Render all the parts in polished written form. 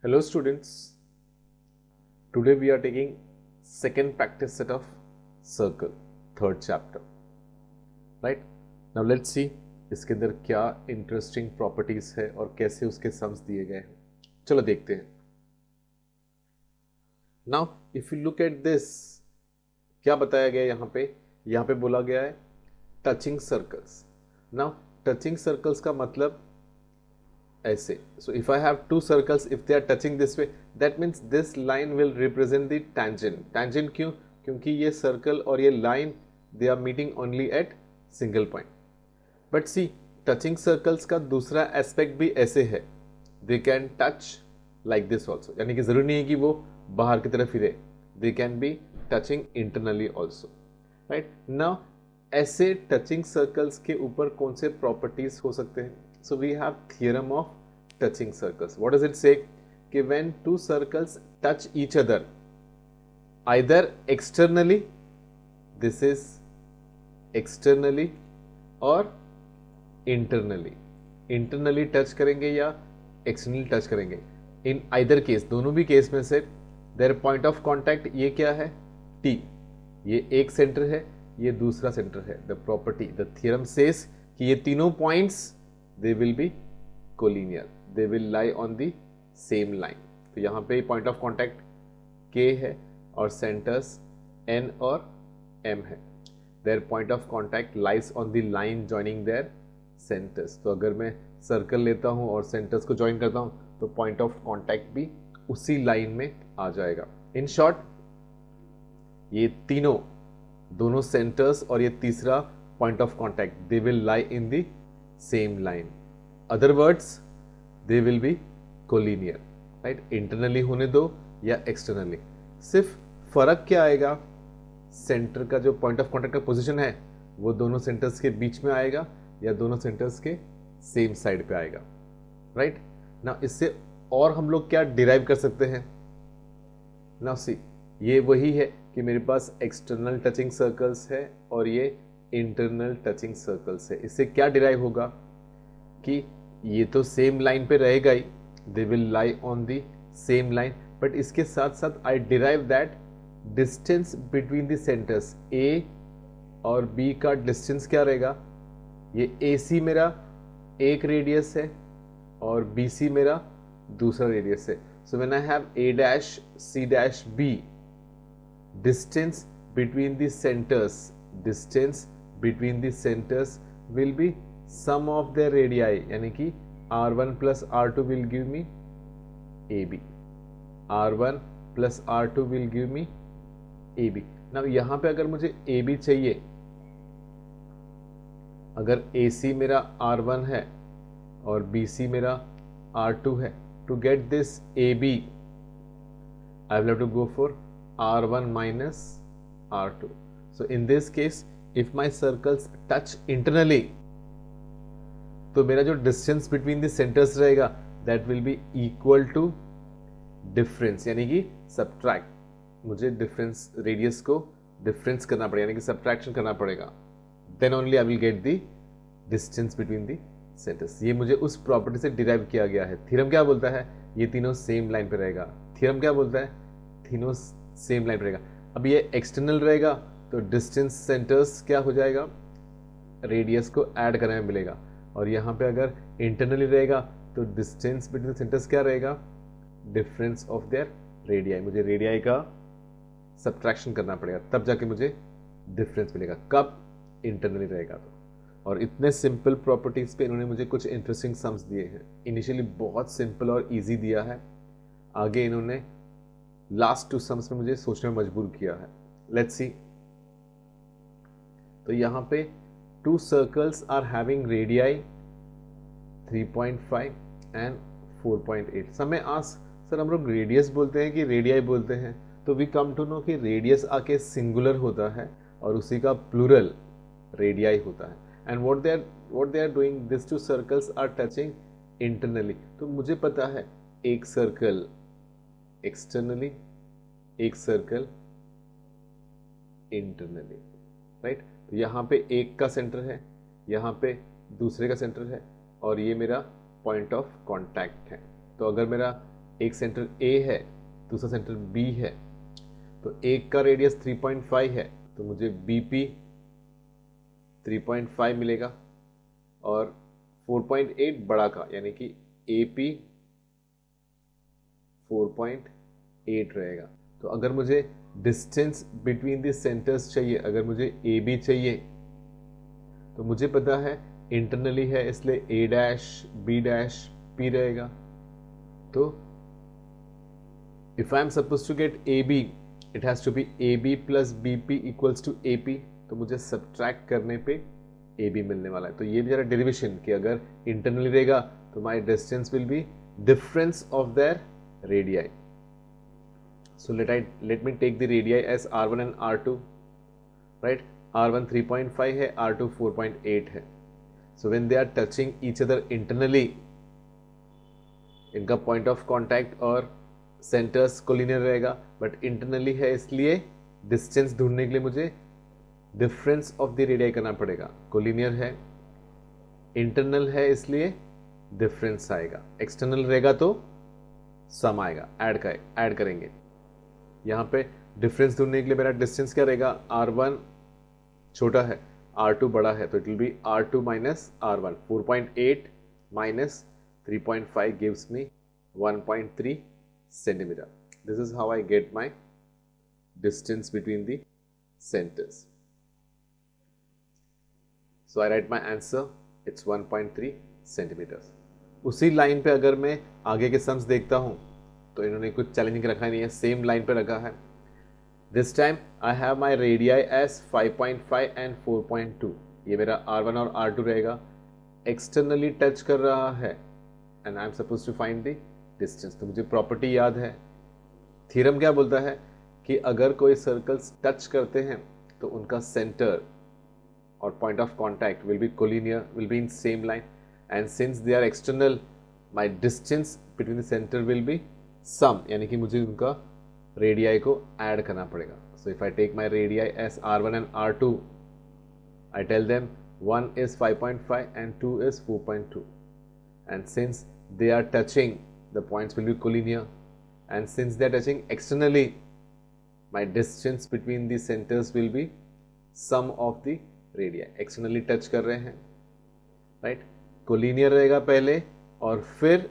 Hello students, today we are taking second practice set of circle, third chapter, right? Now let's see इसके अंदर क्या interesting properties है और कैसे उसके सम्स दिए गए हैं. चलो देखते हैं. Now if you look at this, क्या बताया गया यहाँ पे बोला गया है touching circles. Now touching circles का मतलब ऐसे. So if I have two circles, if they are touching this way, that means this line will represent the tangent. Tangent क्यों? क्योंकि ये circle और ये line they are meeting only at single point. But see, touching circles का दूसरा aspect भी ऐसे है. They can touch like this also. यानी कि जरूरी नहीं है कि वो बाहर की तरफ ही रहे. They can be touching internally also. Right? Now ऐसे touching circles के ऊपर कौन से properties हो सकते हैं? So we have theorem of touching circles. What does it say? कि when two circles touch each other, either externally, this is externally, और internally. Internally touch करेंगे या externally touch करेंगे. In either case, दोनों भी केस में से their point of contact ये क्या है? T. ये एक सेंटर है, ये दूसरा सेंटर है. The property, the theorem says कि ये तीनों points they will be collinear, they will lie on the same line. तो यहाँ पे point of contact K है और centers N और M है. Their point of contact lies on the line joining their centers. तो अगर मैं circle लेता हूँ और centers को join करता हूँ तो point of contact भी उसी line में आ जाएगा. In short, ये तीनों दोनों centers और ये तीसरा point of contact they will lie in the same line. Other words, they will be collinear, right? Internally होने दो या externally. सिर्फ फर्क क्या आएगा? सेंटर का जो पॉइंट ऑफ कॉन्टैक्ट का पोजीशन है वो दोनों सेंटर्स के बीच में आएगा या दोनों सेंटर्स के सेम साइड पे आएगा, राइट? ना इससे और हम लोग क्या डिराइव कर सकते हैं? ना सी, ये वही है कि मेरे पास एक्सटर्नल टचिंग सर्कल्स है और ये इंटरनल टचिंग सर्कल्स है. इससे क्या डिराइव होगा कि ये तो सेम लाइन पे रहेगा ही, they will lie on the same line, but इसके साथ साथ I derive that distance between the centres. A और बी का डिस्टेंस क्या रहेगा? ये ए सी मेरा एक रेडियस है और बी सी मेरा दूसरा रेडियस है. So when I have a dash c dash b, distance between the centres, distance between the centers will be sum of their radii, यानी कि R1 plus R2 will give me AB. R1 plus R2 will give me AB. Now यहाँ पे अगर मुझे AB चाहिए, अगर AC मेरा R1 है और BC मेरा R2 है, to get this AB I will have to go for R1 minus R2. So in this case, if my circles touch internally, तो मेरा जो डिस्टेंस बिटवीन द सेंटर्स रहेगा that will be equal to difference, यानी कि subtract. मुझे difference radius को difference करना पड़ेगा, यानी कि सबट्रैक्शन करना पड़ेगा. Then only I will get the distance between the centres. ये मुझे उस प्रॉपर्टी से डिराइव किया गया है. थ्योरम क्या बोलता है? ये तीनों सेम लाइन पे रहेगा. थ्योरम क्या बोलता है? तीनों सेम लाइन पे रहेगा. अब ये एक्सटर्नल रहेगा तो डिस्टेंस सेंटर्स क्या हो जाएगा? रेडियस को ऐड करने में मिलेगा. और यहाँ पे अगर इंटरनली रहेगा तो डिस्टेंस बिटवीन सेंटर्स क्या रहेगा? Difference of their radii. मुझे रेडियाई का सब्ट्रैक्शन करना पड़ेगा, तब जाके मुझे डिफरेंस मिलेगा. कब? इंटरनली रहेगा तो. और इतने सिंपल प्रॉपर्टीज पे इन्होंने मुझे कुछ इंटरेस्टिंग सम्स दिए हैं. इनिशियली बहुत सिंपल और ईजी दिया है, आगे इन्होंने लास्ट टू सम्स में मुझे सोचने में मजबूर किया है. Let's see. तो यहाँ पे two circles are having radii 3.5 and 4.8. समय आस्क, सर हम लोग रेडियस बोलते हैं कि रेडियाई बोलते हैं? तो वी कम टू नो कि रेडियस आके सिंगुलर होता है और उसी का प्लूरल रेडियाई होता है. And what they are doing, this two circles are touching internally. तो मुझे पता है एक सर्कल एक्सटर्नली, एक सर्कल इंटरनली, राइट? तो यहाँ पे एक का सेंटर है, यहाँ पे दूसरे का सेंटर है और ये मेरा पॉइंट ऑफ कांटेक्ट है. तो अगर मेरा एक सेंटर ए है, दूसरा सेंटर बी है, तो एक का रेडियस 3.5 है, तो मुझे बीपी 3.5 मिलेगा और 4.8 बड़ा का यानी कि AP 4.8 रहेगा। तो अगर मुझे डिस्टेंस बिटवीन द सेंटर्स चाहिए, अगर मुझे AB चाहिए, तो मुझे पता है इंटरनली है इसलिए A dash B dash P रहेगा। तो if I am suppose to get AB, it has to be AB plus BP equals to AP। तो मुझे सब्ट्रैक्ट करने पे AB मिलने वाला है। तो ये बेचारा डेरिवेशन कि अगर इंटरनली रहेगा तो my distance will be difference of their radii. So let me take the radii as R1 and R2, right. R1 3.5 है, R2 4.8 है। So when they are touching each other internally, इनका point of contact और centres collinear रहेगा, but internally है इसलिए distance ढूंढने के लिए मुझे डिफरेंस ऑफ द रेडियाई करना पड़ेगा। कोलिनियर है, इंटरनल है इसलिए डिफरेंस आएगा, एक्सटर्नल रहेगा तो सम आएगा, ऐड करेंगे। यहां पे डिफरेंस ढूंढने के लिए मेरा डिस्टेंस क्या रहेगा, R1 छोटा है, R2 बड़ा है, तो it will be R2 minus R1। 4.8 minus 3.5 gives me 1.3 centimeter. This is how I get my distance between the centers. So I write my answer, it's 1.3 centimeters. उसी लाइन पे अगर मैं आगे के सम्स देखता हूं तो इन्होंने कुछ चैलेंजिंग रखा नहीं है, सेम लाइन पे रखा है। This time I have my radii S 5.5 and 4.2। ये मेरा R1 और R2 रहेगा, एक्सटर्नली टच कर रहा है and I am suppose to find the distance. तो मुझे प्रॉपर्टी याद है, थ्योरम क्या बोलता है कि अगर कोई सर्कल्स टच करते हैं तो उनका सेंटर और point of contact will be collinear, will be in same line, and since they are external, my distance between the center will be sum, यानी कि मुझे उनका रेडियाई को ऐड करना पड़ेगा। So if I take my radii as R1 and R2, I tell them one is 5.5 and 2 is 4.2, and since they are touching, the points will be collinear, and since they are touching externally, my distance between the centers will be sum of the radii. Externally touch कर रहे हैं, right. Collinear रहेगा पहले और फिर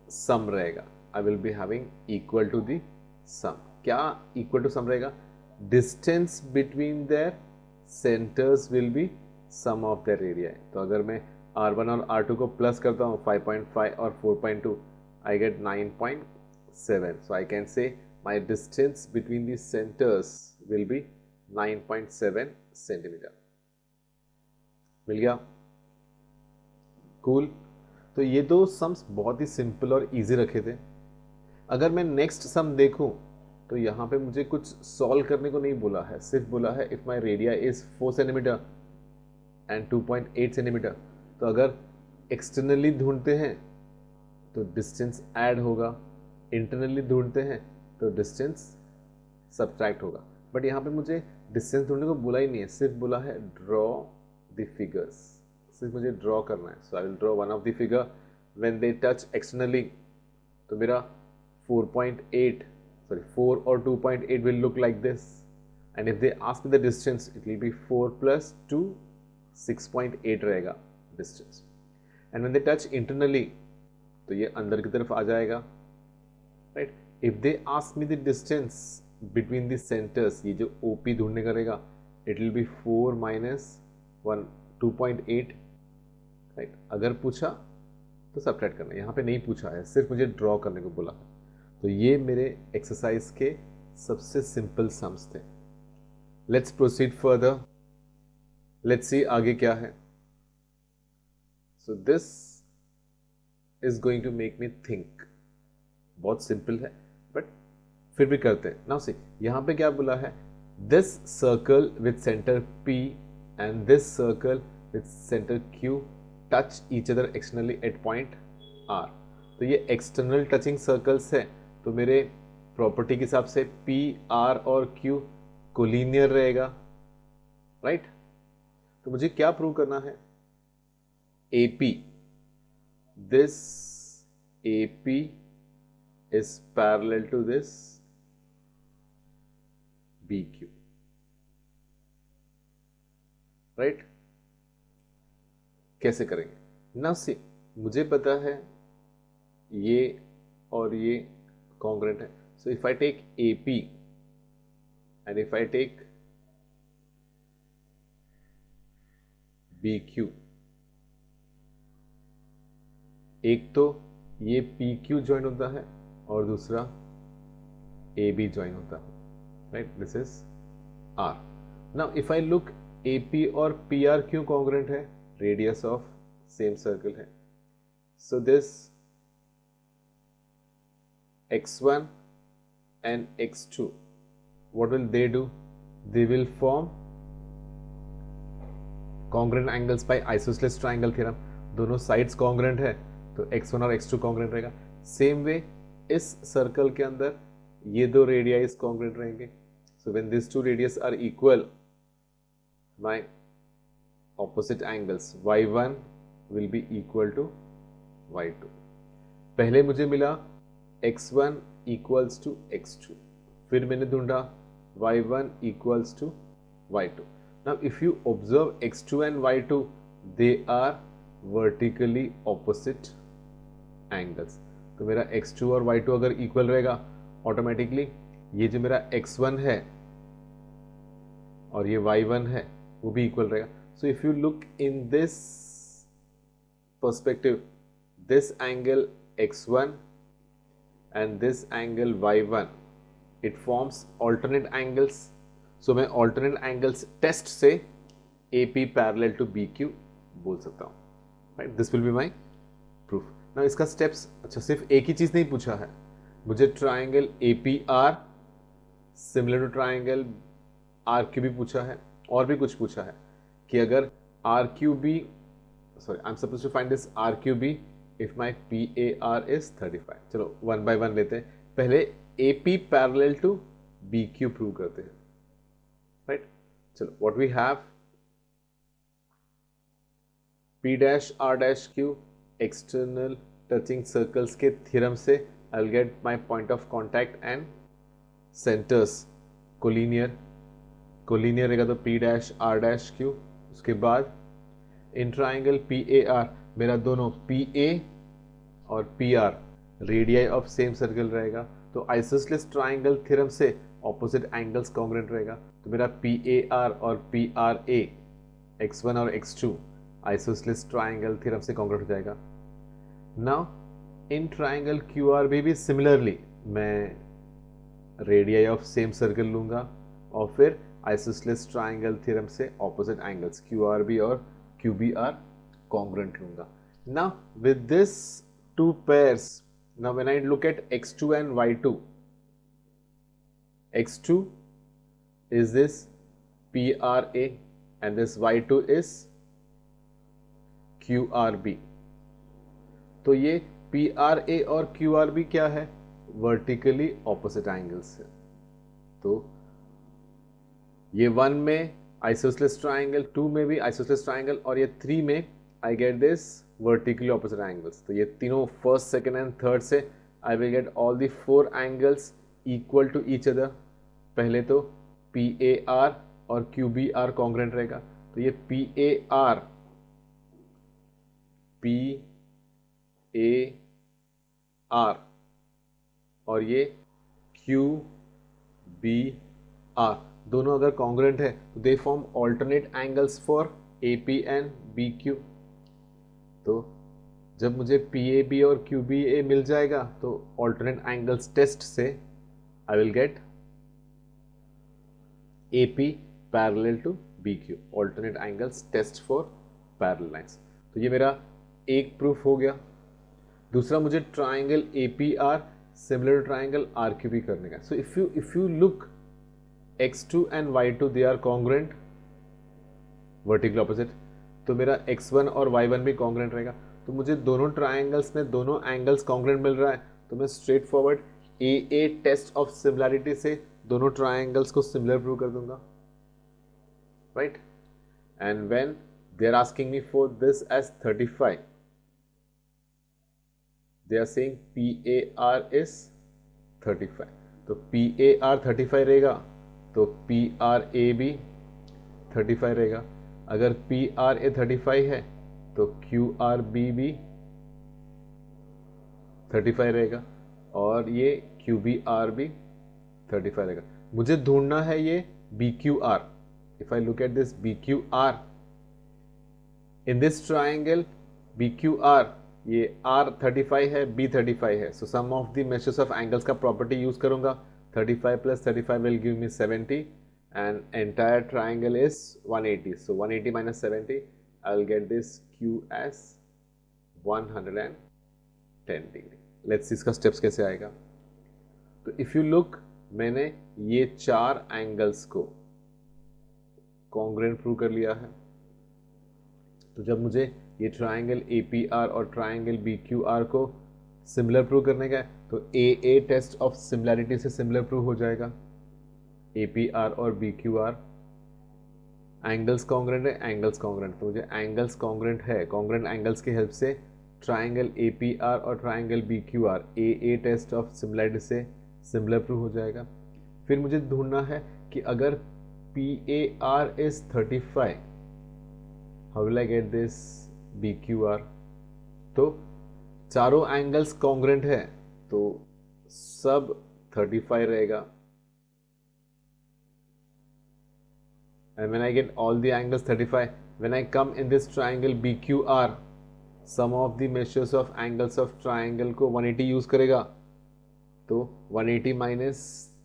sum रहेगा। I will be having equal to the sum. क्या equal to sum रहेगा, distance between their centres will be sum of their radii. तो अगर मैं R1 और R2 को प्लस करता हूँ 5.5 और 4.2, I get 9.7। So I can say my distance between the centres will be 9.7 centimetre. मिल गया, कूल। तो ये दो सम्स बहुत ही सिंपल और इजी रखे थे। अगर मैं नेक्स्ट सम देखूं तो यहाँ पे मुझे कुछ सॉल्व करने को नहीं बोला है, सिर्फ बोला है if my radii is 4 centimetre and 2.8 centimetre. तो अगर एक्सटर्नली ढूंढते हैं तो डिस्टेंस ऐड होगा, इंटरनली ढूंढते हैं तो डिस्टेंस सब्ट्रैक्ट होगा। बट यहाँ पे मुझे डिस्टेंस ढूंढने को बोला ही नहीं है, सिर्फ बोला है ड्रॉ द फिगर्स, सिर्फ मुझे ड्रॉ करना है। So I will draw one of the figure when they touch externally. तो मेरा 4 और 2.8 will look like this, and if they ask me the distance it will be 4 plus 2 6.8 रहेगा distance, and when they touch internally तो ये अंदर की तरफ आ जाएगा, right। if they ask me the distance between the centers, ये जो OP ढूंढने करेगा, it will be 4 minus 1 2.8, right। अगर पूछा तो सब्ट्रैक्ट करना, यहाँ पे नहीं पूछा है, सिर्फ मुझे ड्रॉ करने को बोला है। तो ये मेरे एक्सरसाइज के सबसे सिंपल सम्स थे। Let's proceed further, let's see आगे क्या है। So this is going to make me think. बहुत सिंपल है बट फिर भी करते हैं। नाउ सी, यहां पे क्या बोला है, this circle with centre P and this circle with centre Q touch each other externally at point R। तो ये एक्सटर्नल टचिंग सर्कल्स है, तो मेरे प्रॉपर्टी के हिसाब से P, R और Q कोलिनियर रहेगा, राइट। तो मुझे क्या प्रूव करना है, AP, this AP is parallel to this BQ, right? कैसे करेंगे? Now see, मुझे पता है ये और ये congruent है. So if I take AP and if I take BQ, एक तो ये PQ ज्वाइन होता है और दूसरा AB ज्वाइन होता है, right? This is R. Now if I look AP और PR क्यों कॉन्ग्रुएंट है? रेडियस ऑफ सेम सर्कल है. So this x1 and x2, what will they do? They will form congruent angles by isosceles triangle theorem. दोनों sides congruent है तो x1 और x2 congruent रहेगा. Same way इस circle के अंदर ये दो रेडियाइज कॉन्ग्रुएंट रहेंगे. So when this two radius are equal, my opposite angles y1 will be equal to y2. पहले मुझे मिला x1 equals to x2, फिर मैंने ढूंढा y1 equals to y2. Now if you observe x2 and y2, they are vertically opposite angles. तो मेरा x2 और y2 अगर इक्वल रहेगा, ऑटोमेटिकली ये जो मेरा x1 है और ये y1 है वो भी इक्वल रहेगा. So if you look in this perspective, this angle x1 and this angle y1, it forms alternate angles. So मैं alternate angles test से AP parallel to BQ बोल सकता हूँ, right? This will be my proof. Now इसका steps, अच्छा सिर्फ एक ही चीज़ नहीं पूछा है, मुझे triangle APR similar to triangle RQB पूछा है, और भी कुछ पूछा है कि अगर RQB, sorry, I'm supposed to find this RQB if my PAR is 35. चलो वन बाय वन लेते हैं. पहले AP parallel to BQ prove करते हैं, राइट? चलो what we have, P dash R dash Q external touching circles के theorem से I will get my point of contact and centres collinear. Collinear रहेगा तो P dash R dash Q. उसके बाद in triangle PAR मेरा दोनों PA और PR radii of same circle रहेगा, तो आइसोसेलेस ट्राइंगल थ्योरम से ऑपोजिट एंगल्स कॉन्ग्रुएंट रहेगा. तो मेरा PAR और PRA x1 और x2 आइसोसेलेस ट्राइंगल थ्योरम से कॉन्ग्रुएंट हो जाएगा. नाउ इन ट्राइंगल QRB भी सिमिलरली मैं रेडियाई ऑफ सेम सर्कल लूंगा और फिर आइसोसेलेस ट्राइंगल थ्योरम से ऑपोजिट एंगल्स QRB और QBR congruent लूंगा. Now with this two pairs, now when I look at x2 and y2, x2 is this PRA and this y2 is QRB. तो ये PRA और QRB क्या है? Vertically opposite angles है. तो ये 1 में आइसोसेलेस ट्राइंगल, 2 में भी आइसोसेलेस ट्राइंगल और ये 3 में I get this vertically opposite angles. तो ये तीनों फर्स्ट, सेकंड एंड थर्ड से I will get all the 4 angles equal to each other. पहले तो PAR और QBR कॉन्ग्रुएंट रहेगा, तो ये PAR और ये QBR दोनों अगर कॉन्ग्रुएंट है तो they form alternate angles for AP and BQ. तो जब मुझे PAB और QBA मिल जाएगा तो ऑल्टरनेट एंगल्स टेस्ट से I will get AP parallel to BQ, alternate angles test for parallel lines. तो ये मेरा एक प्रूफ हो गया. दूसरा मुझे triangle APR similar to triangle RQB करने का. So if you look x2 and y2 they are congruent, vertically opposite, तो मेरा x1 और y1 भी congruent रहेगा. तो मुझे दोनों ट्राइंगल्स में दोनों एंगल्स congruent मिल रहा है, तो मैं straightforward AA test of similarity से दोनों ट्राइंगल्स को सिमिलर प्रूव कर दूंगा, right? And when they are asking me for this as 35, they are saying PAR is 35, तो PAR 35 रहेगा, तो PRA भी 35 रहेगा। अगर PRA 35 है तो QRB भी 35 रहेगा, और ये QBR भी 35 रहेगा। मुझे ढूंढना है ये BQR। If I look at this BQR in this triangle, BQR ये R 35 है, B 35 है, so sum of the measures of angles का प्रॉपर्टी यूज करूंगा। 35 plus 35 will give me 70 and entire triangle is 180, so 180 minus 70 I will get this Q as 110 degree। Let's see इसका steps कैसे आएगा। तो if you look, मैंने ये चार angles को कॉन्ग्रुएंट प्रूव कर लिया है। तो जब मुझे ये ट्राइंगल APR और ट्राइंगल BQR को सिमिलर प्रूव करने का है, तो AA टेस्ट ऑफ सिमिलैरिटी से सिमिलर प्रूव हो जाएगा। APR और BQR एंगल्स कॉन्ग्रुएंट है, एंगल्स कॉन्ग्रुएंट, तो मुझे एंगल्स कॉन्ग्रुएंट है, कॉन्ग्रुएंट एंगल्स की हेल्प से ट्राइंगल APR और triangle BQR AA test of similarity से सिमिलर प्रूव हो जाएगा। फिर मुझे ढूंढना है कि अगर PAR is 35, how will I get this BQR? तो चारों एंगल्स कॉन्ग्रुएंट है, तो सब 35 रहेगा। And when I get all the angles 35, when I come in this triangle BQR, sum of the measures of angles of triangle को 180 use करेगा, तो 180 minus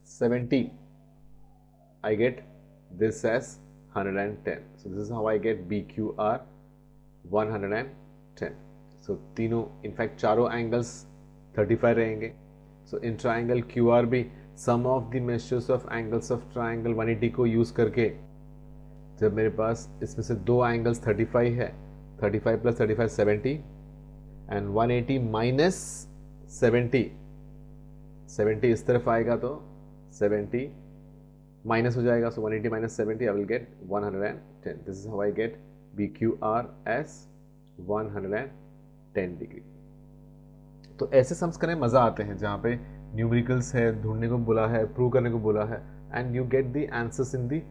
70 I get this as 110. So this is how I get BQR 110. So तीनों, in fact चारों angles 35 रहेंगे। So in triangle QRB, sum of the measures of angles of triangle 180 को use करके, जब मेरे पास इसमें से दो एंगल्स 35 है, 35 प्लस 35 70, एंड 180 माइनस 70, 70 इस तरफ आएगा तो 70 माइनस हो जाएगा, so 180 minus 70 I will get 110। This is how I get BQR as 110 degree. तो ऐसे सम्स करने मजा आते हैं जहां पे न्यूमेरिकल्स है, ढूंढने को बोला है, प्रूव करने को बोला है, and you get the answers in the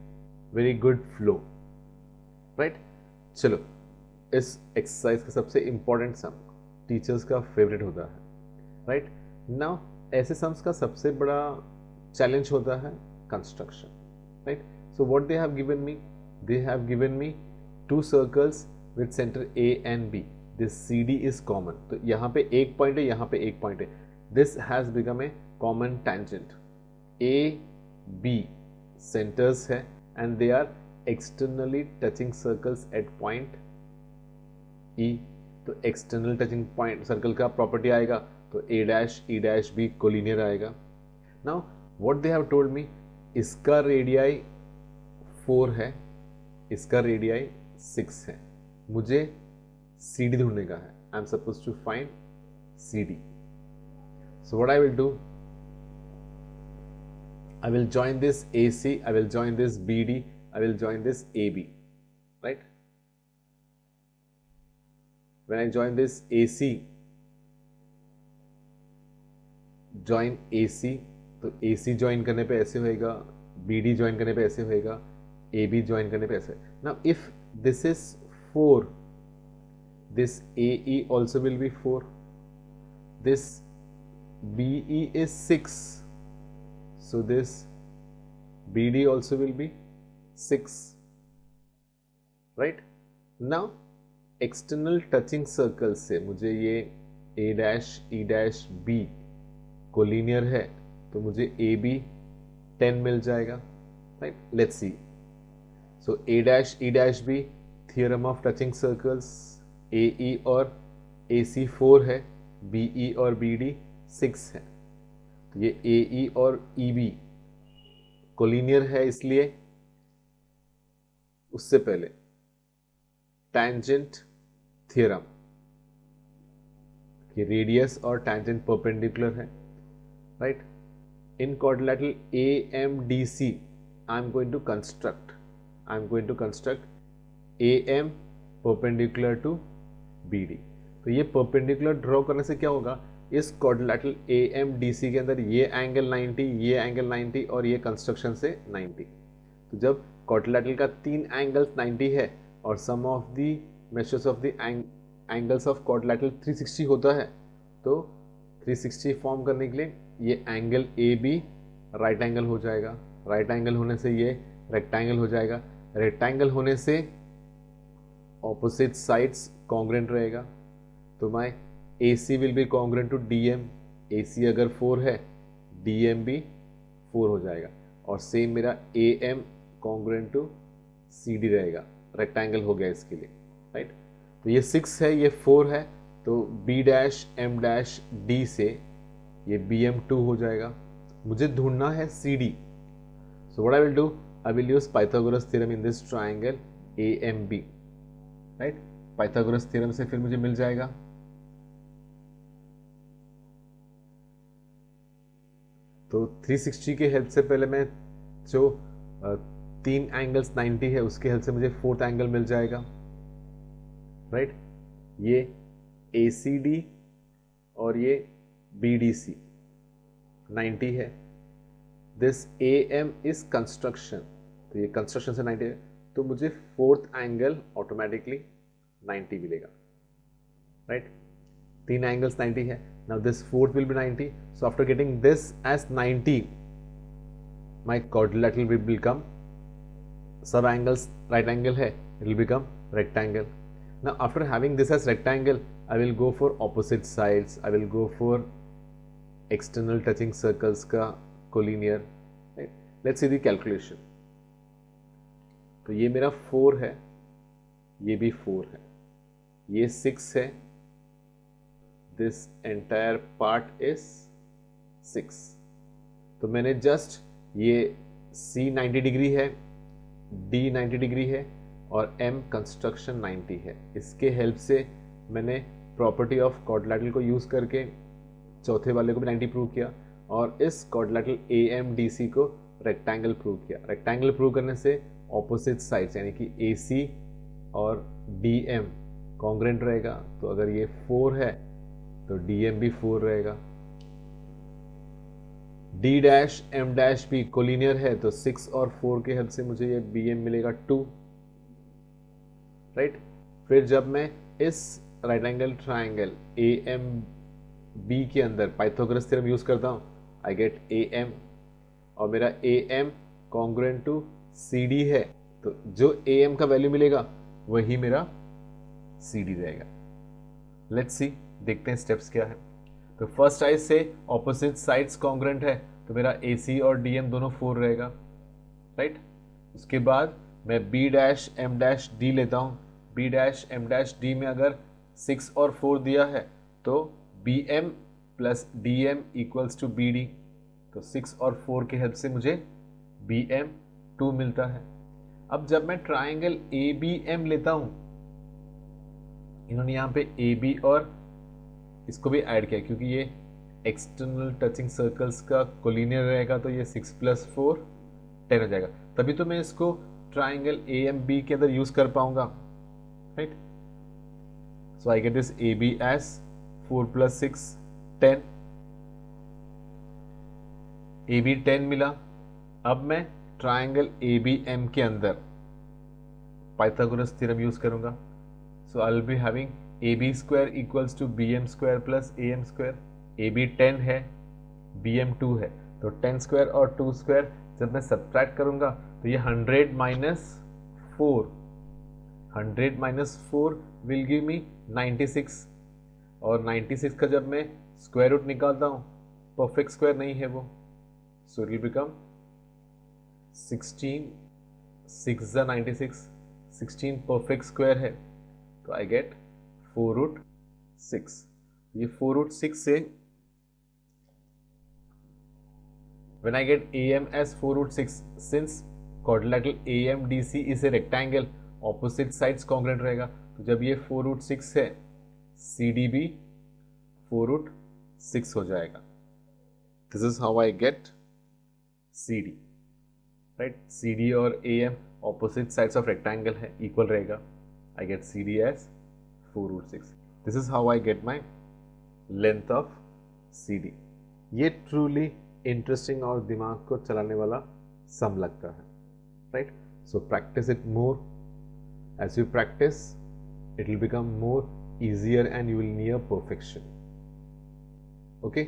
very good flow, right. चलो, इस एक्सरसाइज का सबसे इंपॉर्टेंट सम टीचर्स का फेवरेट होता है, राइट। नाउ ऐसे सम्स का सबसे बड़ा चैलेंज होता है construction, right. So what they have given me, they have given me to circles with centre A and B, this CD is common, तो यहाँ पे एक पॉइंट है, यहाँ पे एक पॉइंट है, this has become a common tangent. AB centres है and they are externally touching circles at point E, तो external touching point circle का प्रॉपर्टी आएगा, तो A', E', B कोलिनियर आएगा। Now what they have told me, इसका radii 4 है, इसका radii 6 है, मुझे CD ढूंढने का है। I am supposed to find CD. So what I will do, I will join this AC, I will join this BD, I will join this AB, right? When I join this AC, join AC, तो AC join करने पे ऐसे होएगा, BD join करने पे ऐसे होएगा, AB join करने पे ऐसे। Now if this is 4, this AE also will be 4, this BE is 6, so this BD also will be 6, right? Now external touching circle से मुझे ये A', E', B कोलिनियर है, तो मुझे AB 10 मिल जाएगा, right? Let's see. So A', E', B theorem of touching circles, AE और AC 4 है, BE और BD 6 है, तो ये AE और EB कोलिनियर है, इसलिए उससे पहले टैंजेंट थ्योरम कि रेडियस और टैंजेंट परपेंडिकुलर है, right. In quadrilateral AMDC I am going to construct AM perpendicular to BD। तो ये परपेंडिकुलर ड्रॉ करने से क्या होगा, इस क्वाड्रिलेटरल AMDC के अंदर ये एंगल 90, ये एंगल 90 और ये कंस्ट्रक्शन से 90। तो जब क्वाड्रिलेटरल का 3 एंगल्स 90 है और sum of the measures of the angles of quadrilateral 360 होता है, तो 360 फॉर्म करने के लिए ये एंगल AB राइट एंगल हो जाएगा, राइट एंगल होने से ये रेक्टेंगल हो जाएगा, रेक्टेंगल होने से ऑपोजिट साइड्स कॉन्ग्रेंट रहेगा, तो my AC will be congruent to DM, AC अगर 4 है DM भी 4 हो जाएगा, और सेम मेरा AM कॉन्ग्रेंट टू CD रहेगा, रेक्टेंगल हो गया इसके लिए, राइट। तो ये 6 है, ये 4 है, तो B', M', D से ये BM2 हो जाएगा। मुझे ढूंढना है CD, so what I will do, I will use Pythagoras theorem in this triangle AMB, right. Pythagoras theorem से फिर मुझे मिल जाएगा, तो 360 के हेल्प से पहले मैं जो 3 एंगल्स 90 है उसके हेल्प से मुझे 4th एंगल मिल जाएगा, राइट। ये ACD और ये BDC 90 है, दिस AM इज कंस्ट्रक्शन, तो ये कंस्ट्रक्शन से 90 है, तो मुझे 4th एंगल ऑटोमेटिकली 90 मिलेगा, राइट। 3 एंगल्स 90 है, now this 4th will be 90, so after getting this as 90 my quadrilateral will become, सब angles right angle है, it will become rectangle. Now after having this as rectangle I will go for opposite sides, I will go for external touching circles का collinear, right. Let's see the calculation. तो ये मेरा 4 है, ये भी 4 है, ये 6 है, this entire part is 6, तो मैंने जस्ट ये C 90 डिग्री है, D 90 डिग्री है और M कंस्ट्रक्शन 90 है, इसके हेल्प से मैंने प्रॉपर्टी ऑफ क्वाड्रिलेटरल को यूज़ करके चौथे वाले को भी 90 प्रूव किया और इस क्वाड्रिलेटरल AMDC को रेक्टेंगल प्रूव किया। रेक्टेंगल प्रूव करने से ऑपोजिट साइड्स यानी कि AC और DM कॉन्ग्रेंट रहेगा, तो अगर ये 4 है तो DM भी 4 रहेगा, D', M' भी कोलिनियर है, तो 6 और 4 के हेल्प से मुझे ये BM मिलेगा 2, राइट। फिर जब मैं इस राइट एंगल ट्राइंगल AMB के अंदर पाइथागोरस थ्योरम यूज करता हूं, आई गेट AM और मेरा AM कॉन्ग्रुएंट टू CD है, तो जो AM का वैल्यू मिलेगा वही मेरा CD रहेगा। लेट्स सी, देखते हैं स्टेप्स क्या है। तो फर्स्ट साइड से ऑपोजिट साइड्स कॉन्ग्रुएंट है, तो मेरा AC और DM दोनों 4 रहेगा, राइट। उसके बाद मैं B', M' D लेता हूँ, B', M' D में अगर 6 और 4 दिया है तो BM plus DM equals to BD, तो 6 और 4 के हेल्प से मुझे BM 2 मिलता है। अब जब मैं ट्राइंगल ABM लेता हूँ, इन्होंने यहाँ पे AB और इसको भी ऐड किया क्योंकि ये एक्सटर्नल टचिंग सर्कल्स का कोलिनियर रहेगा, तो ये 6 + 4 10 हो जाएगा, तभी तो मैं इसको ट्राइंगल AMB के अंदर यूज कर पाऊंगा, right. So I get this AB as 4 + 6 10, AB 10 मिला। अब मैं ट्राइंगल ABM के अंदर पाइथागोरस थ्योरम यूज करूंगा, so I will be having AB² equals to BM² plus AM², AB 10 है, BM 2 है, तो 10² और 2² जब मैं सब्ट्रैक्ट करूंगा तो ये 100 - 4, 100 - 4 विल गिव मी 96, और 96 का जब मैं स्क्वायर रूट निकालता हूँ परफेक्ट स्क्वायर नहीं है वो, so it will become 16, 6 × 96, 16 perfect square है, तो आई गेट 4√6। ये 4√6 से when I get AM as 4√6, since quadrilateral AMDC is a rectangle, opposite sides congruent रहेगा, तो जब ये 4√6 है CD भी 4√6 हो जाएगा। This is how I get CD, right? CD और AM opposite sides of rectangle है, equal रहेगा, I get CD as 4√6। This is how I get my length of CD. ये ट्रूली इंटरेस्टिंग और दिमाग को चलाने वाला सम लगता है, right? So practice it more. As you practice it will become more easier and you will near perfection. Okay.